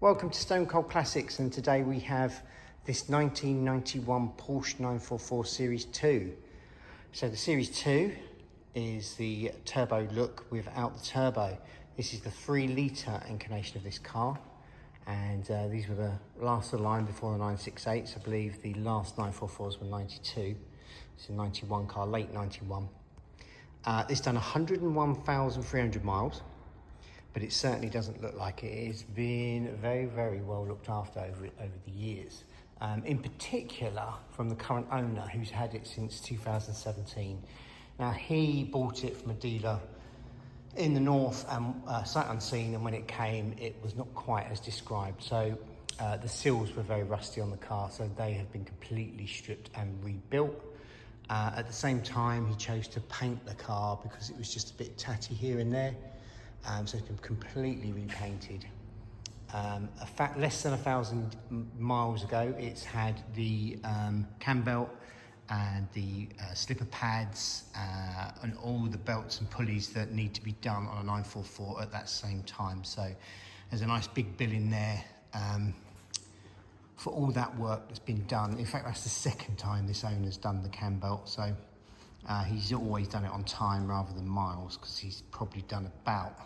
Welcome to Stone Cold Classics, and today we have this 1991 Porsche 944 Series 2. So the Series 2 is the turbo look without the turbo. This is the 3-litre incarnation of this car, and these were the last of the line before the 968s. I believe the last 944s were 92. It's a 91 car, late 91. It's done 101,300 miles. But it certainly doesn't look like it. It's been very, very well looked after over the years. In particular, from the current owner, who's had it since 2017. Now, he bought it from a dealer in the north, sight unseen, and when it came, it was not quite as described. So the sills were very rusty on the car, so they have been completely stripped and rebuilt. At the same time, he chose to paint the car because it was just a bit tatty here and there. So it's been completely repainted. Less than 1,000 miles ago, it's had the cam belt and the slipper pads and all the belts and pulleys that need to be done on a 944 at that same time. So there's a nice big bill in there for all that work that's been done. In fact, that's the second time this owner's done the cam belt. So he's always done it on time rather than miles, because he's probably done about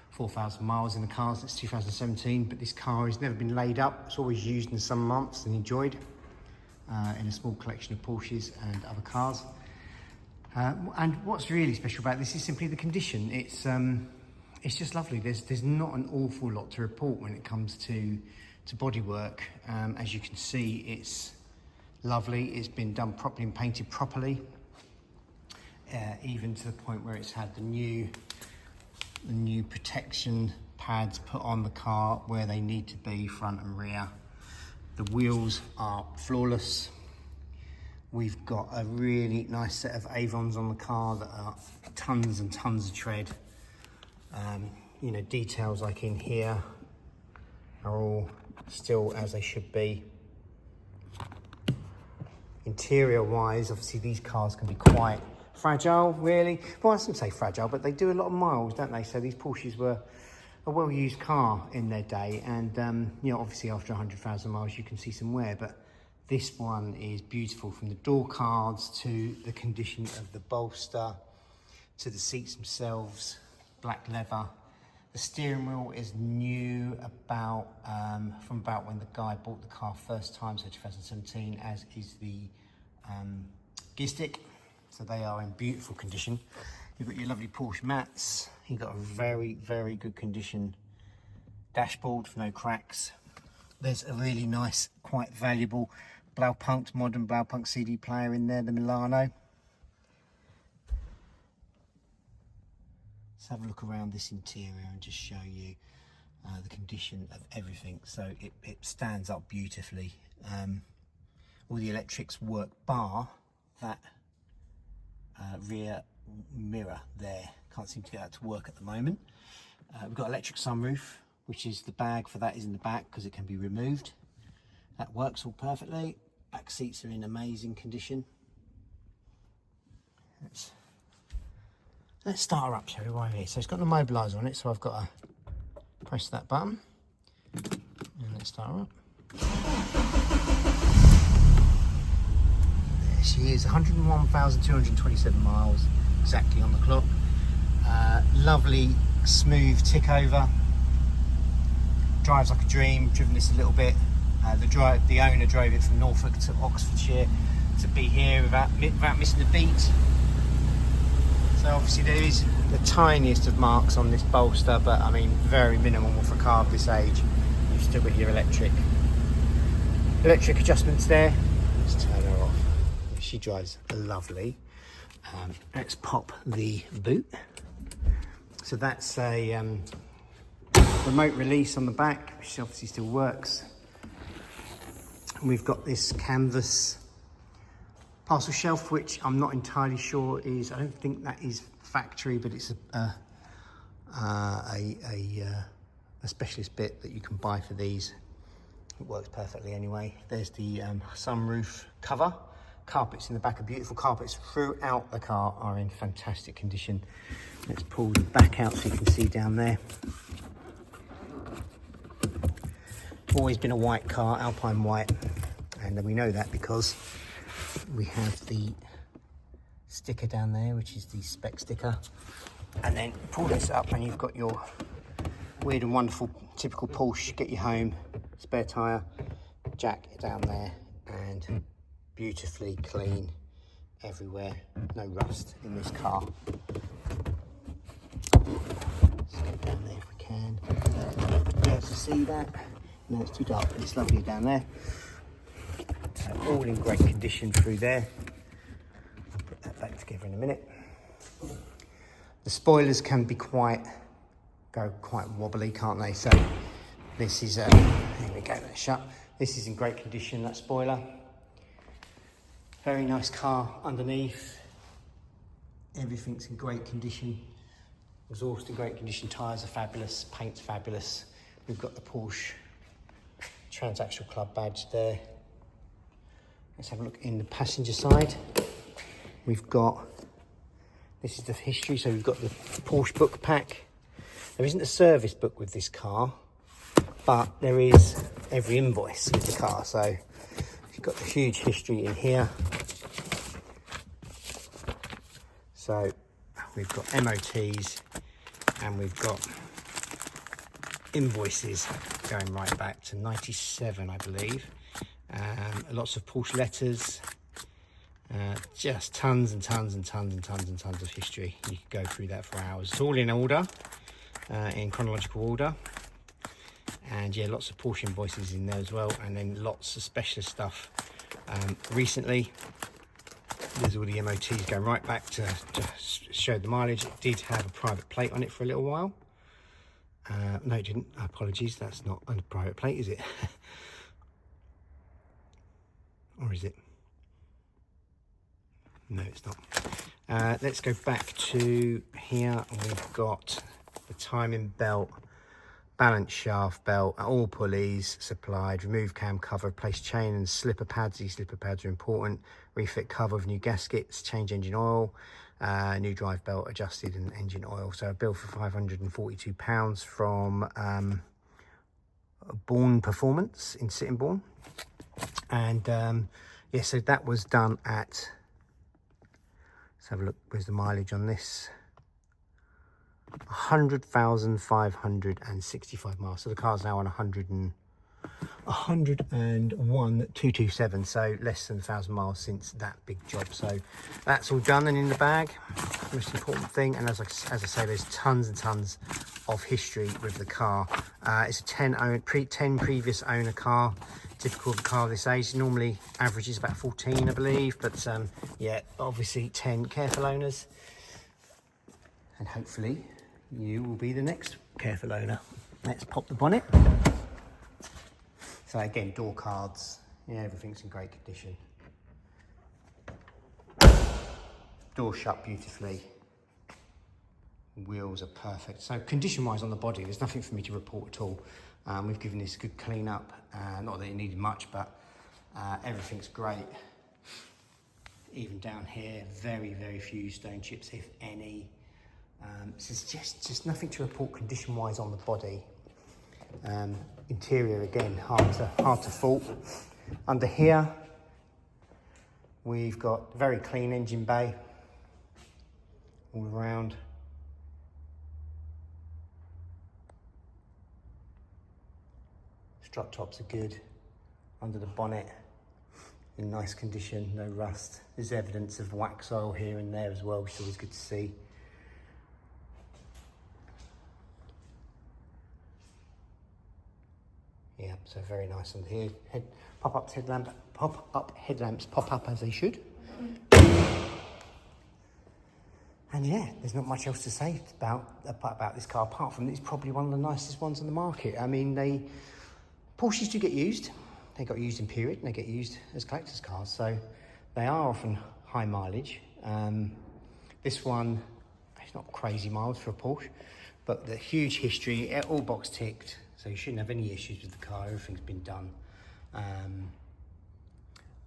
4,000 miles in the car since 2017, but this car has never been laid up. It's always used in some months and enjoyed in a small collection of Porsches and other cars. And what's really special about this is simply the condition. It's just lovely. There's not an awful lot to report when it comes to bodywork. As you can see, it's lovely. It's been done properly and painted properly, even to the point where it's had the new protection pads put on the car where they need to be, front and rear. The wheels are flawless. We've got a really nice set of Avons on the car that are tons and tons of tread. You know, details like in here are all still as they should be. Interior wise, obviously these cars can be quite fragile, really. Well, I shouldn't say fragile, but they do a lot of miles, don't they? So these Porsches were a well-used car in their day, and you know, obviously after 100,000 miles you can see some wear, but this one is beautiful, from the door cards to the condition of the bolster to the seats themselves. Black leather. The steering wheel is new from about when the guy bought the car first time, so 2017, as is the gear stick. So they are in beautiful condition. You've got your lovely Porsche mats. You've got a very, very good condition dashboard with no cracks. There's a really nice, quite valuable Blaupunkt, modern Blaupunkt CD player in there, the Milano. Let's have a look around this interior and just show you the condition of everything. So it stands up beautifully. All the electrics work, bar that rear mirror there. Can't seem to get that to work at the moment. We've got electric sunroof, which is the bag for that is in the back because it can be removed. That works all perfectly. Back seats are in amazing condition. Let's start her up, shall we, while we're here. So it's got an immobiliser on it, so I've got to press that button and let's start her up. She is 101,227 miles exactly on the clock. Lovely smooth tick over. Drives like a dream. Driven this a little bit. The owner drove it from Norfolk to Oxfordshire to be here without missing a beat. So obviously there is the tiniest of marks on this bolster, but I mean very minimal for a car of this age. You've still got your electric adjustments there. Let's turn her off. She drives lovely. Let's pop the boot. So that's a remote release on the back, which obviously still works. And we've got this canvas parcel shelf, which I'm not entirely sure is, I don't think that is factory, but it's a specialist bit that you can buy for these. It works perfectly anyway. There's the sunroof cover. Carpets in the back are beautiful. Carpets throughout the car are in fantastic condition. Let's pull the back out so you can see down there. always been a white car, Alpine white, and we know that because we have the sticker down there, which is the spec sticker, and then pull this up and you've got your weird and wonderful typical Porsche get you home spare tyre jack down there, and beautifully clean everywhere, no rust in this car. Let's get down there if we can. Be able to see that. No, it's too dark, but it's lovely down there. So all in great condition through there. I'll put that back together in a minute. The spoilers can be quite wobbly, can't they? So this is, here we go, let's shut. This is in great condition, that spoiler. Very nice car underneath. Everything's in great condition. Exhaust in great condition, tyres are fabulous, paint's fabulous. We've got the Porsche Transactional Club badge there. Let's have a look in the passenger side. We've got, this is the history, so we've got the Porsche book pack. There isn't a service book with this car, but there is every invoice with the car. So you've got the huge history in here. So we've got MOTs and we've got invoices going right back to 97, I believe. Lots of Porsche letters, just tons and tons and tons and tons and tons of history. You could go through that for hours. It's all in order, in chronological order. And yeah, lots of Porsche invoices in there as well, and then lots of specialist stuff. Recently, there's all the MOTs going right back to show the mileage. It did have a private plate on it for a little while. No, it didn't. Apologies, that's not a private plate, is it? Or is it? No, it's not. Let's go back to here. We've got the timing belt, balance shaft belt, all pulleys supplied, remove cam cover, replace chain and slipper pads. These slipper pads are important. Refit cover with new gaskets, change engine oil, new drive belt adjusted and engine oil. So a bill for £542 from Bourne Performance in Sittingbourne. And yeah, so that was done at, let's have a look, where's the mileage on this? 100,565 miles. So the car's now on 101,227, so less than 1,000 miles since that big job. So that's all done and in the bag. Most important thing. And as I say, there's tons and tons of history with the car. It's a 10 previous owner car. Typical of a car of this age. Normally averages about 14, I believe, but yeah, obviously 10 careful owners, and hopefully you will be the next careful owner. Let's pop the bonnet. So again, door cards, yeah, everything's in great condition. Door shut beautifully. Wheels are perfect. So condition-wise on the body, there's nothing for me to report at all. We've given this a good clean up. Not that it needed much, but everything's great. Even down here, very, very few stone chips, if any. So it's just nothing to report condition-wise on the body. Interior, again, hard to fault. Under here, we've got very clean engine bay all around. Strut tops are good. Under the bonnet, in nice condition, no rust. There's evidence of wax oil here and there as well, which is always good to see. Yeah, so very nice under here. Pop-up headlamps pop up as they should. And yeah, there's not much else to say about this car, apart from it's probably one of the nicest ones on the market. I mean, Porsches do get used. They got used in period and they get used as collector's cars, so they are often high mileage. This one, it's not crazy miles for a Porsche, but the huge history, all box ticked, so you shouldn't have any issues with the car. Everything's been done.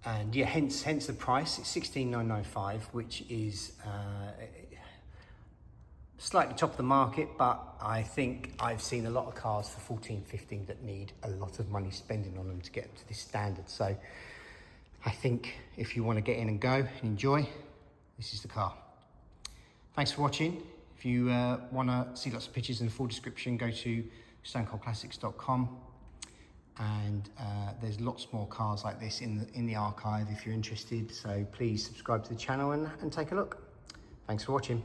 And yeah, hence the price. It's 16,995, which is slightly top of the market, but I think I've seen a lot of cars for 14, 15 that need a lot of money spending on them to get up to this standard. So I think if you want to get in and go and enjoy, this is the car. Thanks for watching. If you want to see lots of pictures and the full description, go to stonecoldclassics.com, and there's lots more cars like this in the archive if you're interested. So please subscribe to the channel and take a look. Thanks for watching.